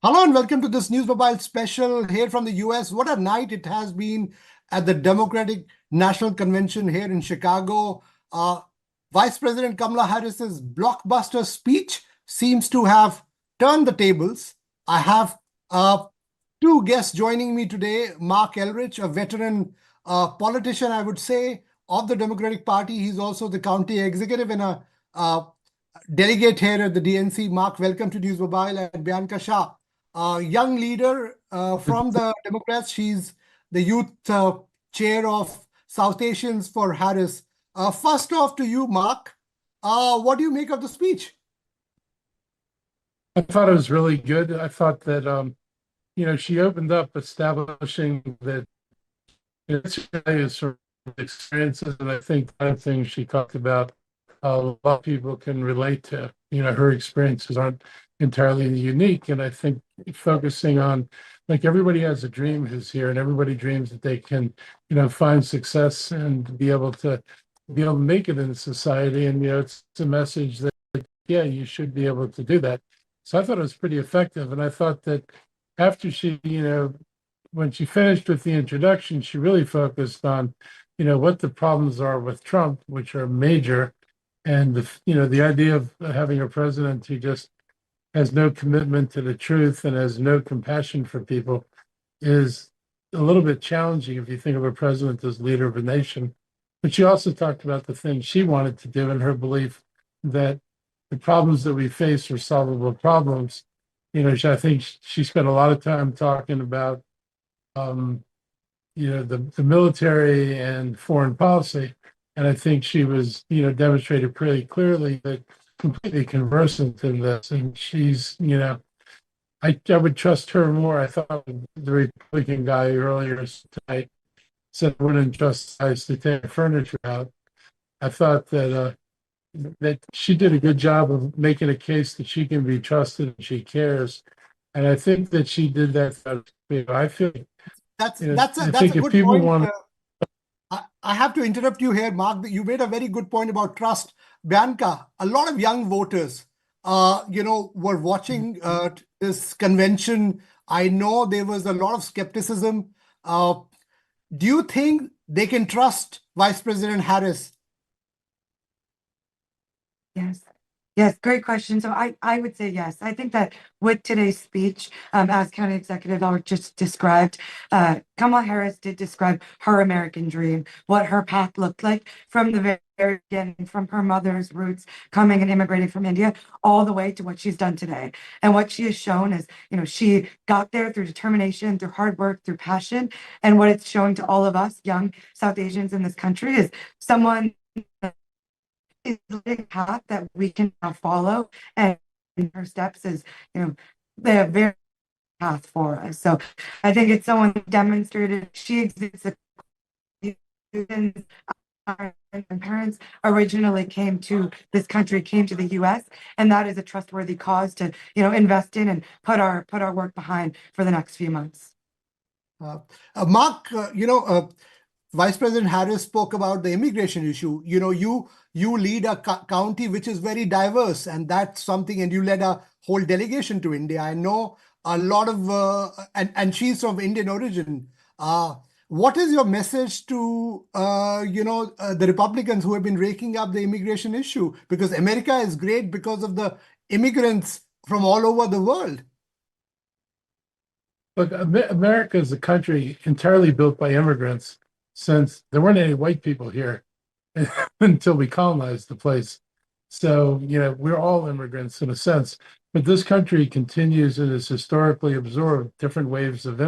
Hello and welcome to this News Mobile special here from the US. What a night it has been at the Democratic National Convention here in Chicago. Vice President Kamala Harris's blockbuster speech seems to have turned the tables. I have two guests joining me today. Marc Elrich, a veteran politician, I would say, of the Democratic Party. He's also the county executive and a delegate here at the DNC. Marc, welcome to News Mobile. And Bianca Shah, a young leader from the Democrats. She's the youth chair of South Asians for Harris. First off to you, Marc. What do you make of the speech? I thought it was really good. I thought that she opened up establishing that Australia's sort of experiences, and I think one of the things she talked about a lot of people can relate to. Her experiences aren't entirely unique, and I think focusing on, like, everybody has a dream who's here, and everybody dreams that they can, find success and be able to make it in society. And it's a message that, yeah, you should be able to do that. So I thought it was pretty effective. And I thought that after she, when she finished with the introduction, she really focused on, what the problems are with Trump, which are major. And the idea of having a president who just has no commitment to the truth and has no compassion for people is a little bit challenging if you think of a president as leader of a nation. But she also talked about the things she wanted to do and her belief that the problems that we face are solvable problems. I think she spent a lot of time talking about, the military and foreign policy. And I think she was, demonstrated pretty clearly that completely conversant in this. And she's, I would trust her more. I thought the Republican guy earlier tonight said I wouldn't trust guys to take furniture out. I thought that she did a good job of making a case that she can be trusted and she cares. And I think that she did that. I feel, That's I that's think a if good people point. want I have to interrupt you here, Marc. You made a very good point about trust. Bianca, a lot of young voters, were watching this convention. I know there was a lot of skepticism. Uh, do you think they can trust Vice President Harris? Yes. Yes, great question. So I would say yes. I think that with today's speech, as County Executive Elrich just described, Kamala Harris did describe her American dream, what her path looked like from the very beginning, from her mother's roots, coming and immigrating from India, all the way to what she's done today. And what she has shown is, she got there through determination, through hard work, through passion. And what it's showing to all of us young South Asians in this country is someone is a path that we can now follow, and her steps is, the very path for us. So I think it's someone who demonstrated she exists. Our parents originally came to this country, came to the US, and that is a trustworthy cause to, invest in and put our work behind for the next few months. Marc, Vice President Harris spoke about the immigration issue. You lead a county which is very diverse, and that's something. And you led a whole delegation to India. I know a lot of, and she's of Indian origin. What is your message to the Republicans who have been raking up the immigration issue? Because America is great because of the immigrants from all over the world. Look, America is a country entirely built by immigrants, since there weren't any white people here until we colonized the place. So, we're all immigrants in a sense, but this country continues and has historically absorbed different waves of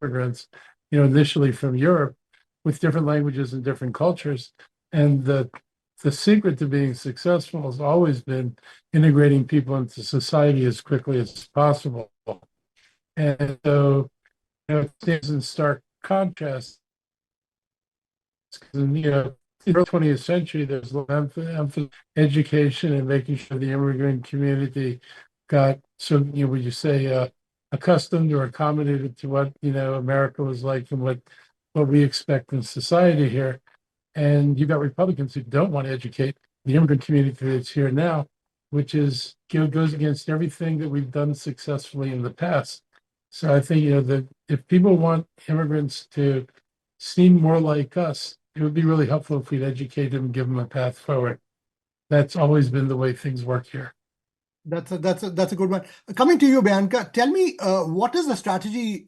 immigrants, initially from Europe with different languages and different cultures. And the secret to being successful has always been integrating people into society as quickly as possible. And so, it stands in stark contrast. In the early 20th century, there's a lot of emphasis education and making sure the immigrant community got would you say, accustomed or accommodated to what, America was like and what we expect in society here. And you've got Republicans who don't want to educate the immigrant community that's here now. which goes against everything that we've done successfully in the past. So I think, that if people want immigrants to seem more like us, it would be really helpful if we'd educate them and give them a path forward. That's always been the way things work here. That's a good one. Coming to you, Bianca, tell me what is the strategy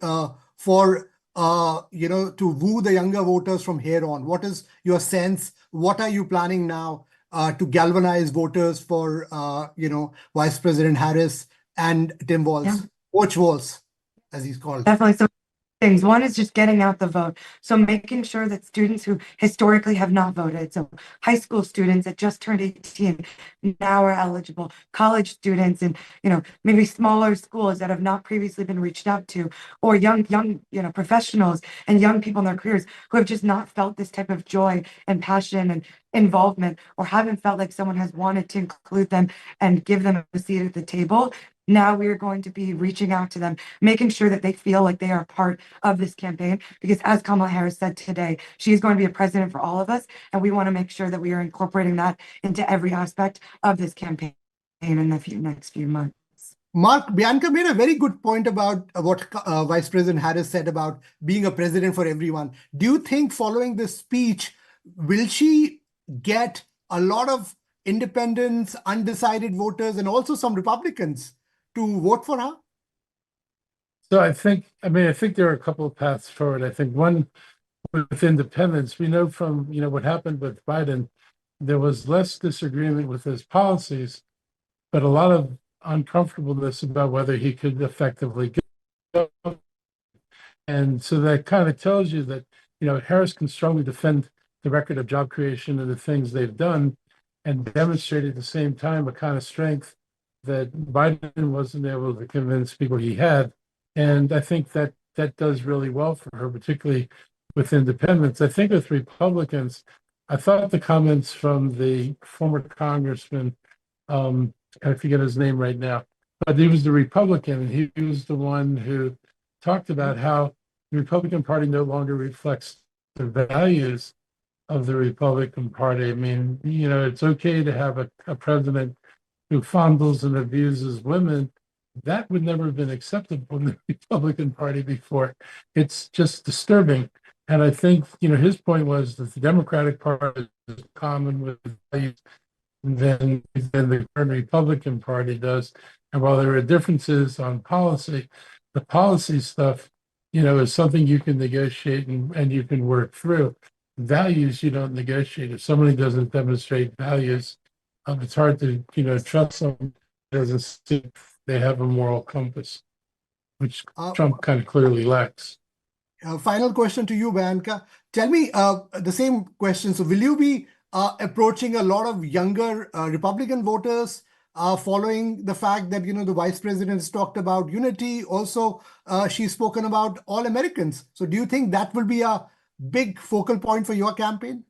for to woo the younger voters from here on? What is your sense? What are you planning now to galvanize voters for Vice President Harris and Tim Walz, Yeah. Coach Walz, as he's called? Definitely. So things. One is just getting out the vote. So making sure that students who historically have not voted, so high school students that just turned 18 now are eligible, college students and, maybe smaller schools that have not previously been reached out to, or young, professionals and young people in their careers who have just not felt this type of joy and passion and involvement, or haven't felt like someone has wanted to include them and give them a seat at the table. Now we are going to be reaching out to them, making sure that they feel like they are part of this campaign, because as Kamala Harris said today, she is going to be a president for all of us, and we want to make sure that we are incorporating that into every aspect of this campaign in the next few months. Marc, Bianca made a very good point about what Vice President Harris said about being a president for everyone. Do you think following this speech, will she get a lot of independents, undecided voters, and also some Republicans to vote for her? So I think there are a couple of paths forward. I think one, with independents, we know from, what happened with Biden, there was less disagreement with his policies, but a lot of uncomfortableness about whether he could effectively go. And so that kind of tells you that, Harris can strongly defend the record of job creation and the things they've done, and demonstrate at the same time a kind of strength that Biden wasn't able to convince people he had. And I think that does really well for her, particularly with independents. I think with Republicans, I thought the comments from the former congressman, I forget his name right now, but he was the Republican, and he was the one who talked about how the Republican Party no longer reflects the values of the Republican Party. I mean, it's okay to have a president who fondles and abuses women. That would never have been acceptable in the Republican Party before. It's just disturbing. And I think, his point was that the Democratic Party is common with values than the current Republican Party does. And while there are differences on policy, the policy stuff, is something you can negotiate and you can work through. Values you don't negotiate. If somebody doesn't demonstrate values, it's hard to trust them. Doesn't see they have a moral compass, which Trump kind of clearly lacks. Final question to you, Bianca. Tell me the same question. So will you be approaching a lot of younger Republican voters following the fact that, the vice president has talked about unity? Also, she's spoken about all Americans. So do you think that will be a big focal point for your campaign?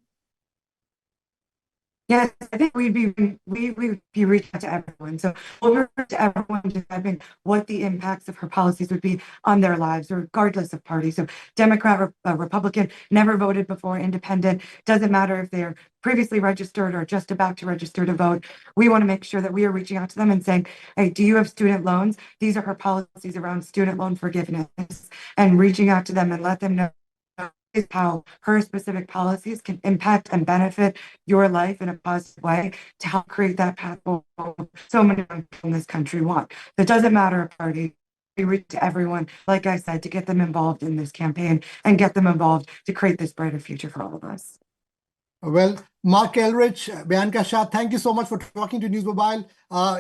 Yes, I think we'd be reaching out to everyone. So we'll reach to everyone, describing what the impacts of her policies would be on their lives, regardless of party. So Democrat, Republican, never voted before, independent, doesn't matter if they're previously registered or just about to register to vote. We want to make sure that we are reaching out to them and saying, hey, do you have student loans? These are her policies around student loan forgiveness, and reaching out to them and let them know is how her specific policies can impact and benefit your life in a positive way to help create that path so many people in this country want. It doesn't matter a party. We reach to everyone, like I said, to get them involved in this campaign and get them involved to create this brighter future for all of us. Well, Marc, Elrich, Bianca, Shah, thank you so much for talking to News Mobile.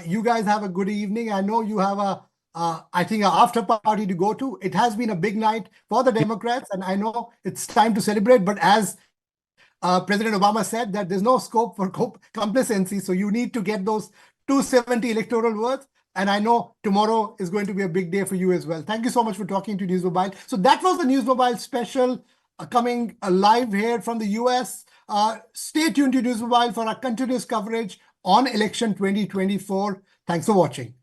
You guys have a good evening. I know you have I think an after party to go to. It has been a big night for the Democrats, and I know it's time to celebrate. But as President Obama said, that there's no scope for complacency. So you need to get those 270 electoral votes. And I know tomorrow is going to be a big day for you as well. Thank you so much for talking to News Mobile. So that was the News Mobile special coming live here from the US. Stay tuned to News Mobile for our continuous coverage on election 2024. Thanks for watching.